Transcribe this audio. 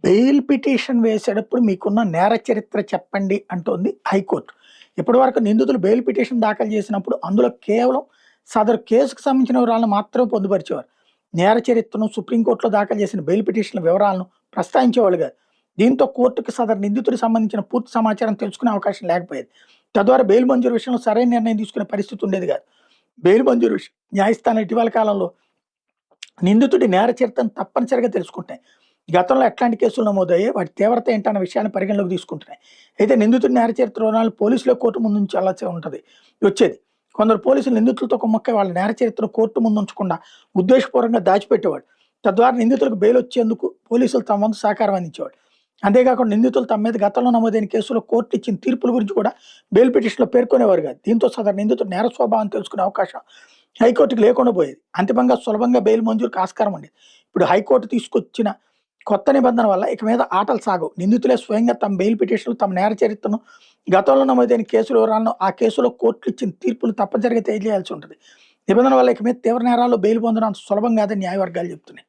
Bail petition వేసేటప్పుడు మీకున్న నేర చరిత్ర చెప్పండి అంటోంది హైకోర్టు. ఇప్పటివరకు నిందితులు బెయిల్ పిటిషన్ దాఖలు చేసినప్పుడు అందులో కేవలం సదరు కేసుకు సంబంధించిన వివరాలను మాత్రమే పొందుపరిచేవారు. నేర చరిత్రను, సుప్రీంకోర్టులో దాఖలు చేసిన బెయిల్ పిటిషన్ల వివరాలను ప్రస్తావించేవాళ్ళు కాదు. దీంతో కోర్టుకు సదరు నిందితుడికి సంబంధించిన పూర్తి సమాచారం తెలుసుకునే అవకాశం లేకపోయేది. తద్వారా బెయిల్ మంజూరు విషయంలో సరైన నిర్ణయం తీసుకునే పరిస్థితి ఉండేది కాదు. బెయిల్ మంజూరు విషయం న్యాయస్థానం ఇటీవల కాలంలో నిందితుడి నేర చరిత్రను తప్పనిసరిగా తెలుసుకుంటాయి. గతంలో ఎట్లాంటి కేసులు నమోదయ్యాయి, వాటి తీవ్రత ఏంటన్న విషయాన్ని పరిగణలోకి తీసుకుంటున్నాయి. అయితే నిందితుడి నేర చరిత్ర వివరాలు పోలీసులే కోర్టు ముందు ఉంచాల్సి వచ్చేది. కొందరు పోలీసులు నిందితులతో కుమ్మక్కై వాళ్ళ నేర చరిత్రను కోర్టు ముందు ఉంచకుండా ఉద్దేశపూర్వకంగా దాచిపెట్టేవాడు. తద్వారా నిందితులకు బెయిల్ వచ్చేందుకు పోలీసులు తమ వంతు సహకారం అందించేవాడు. అంతేకాకుండా నిందితులు తమ మీద గతంలో నమోదైన కేసులో కోర్టు ఇచ్చిన తీర్పుల గురించి కూడా బెయిల్ పిటిషన్లో పేర్కొనేవారు కాదు. దీంతో సదరు నిందితుడు నేర స్వభావం తెలుసుకునే అవకాశం హైకోర్టుకి లేకుండా పోయేది. అంతిమంగా సులభంగా బెయిల్ మంజూరుకు ఆస్కారం ఉండేది. ఇప్పుడు హైకోర్టు తీసుకొచ్చిన కొత్త నిబంధన వల్ల ఇక మీద ఆటలు సాగవు. నిందితులే స్వయంగా తమ బెయిల్ పిటిషన్లు, తమ నేర చరిత్రను, గతంలో నమోదైన కేసుల వివరాలను, ఆ కేసులో కోర్టులు ఇచ్చిన తీర్పులు తప్పనిసరిగా తెలియజేయాల్సి ఉంటుంది. నిబంధన వల్ల ఇక మీద తీవ్ర నేరాల్లో బెయిల్ పొందడం అంత సులభం కాదని న్యాయవర్గాలు చెప్తున్నాయి.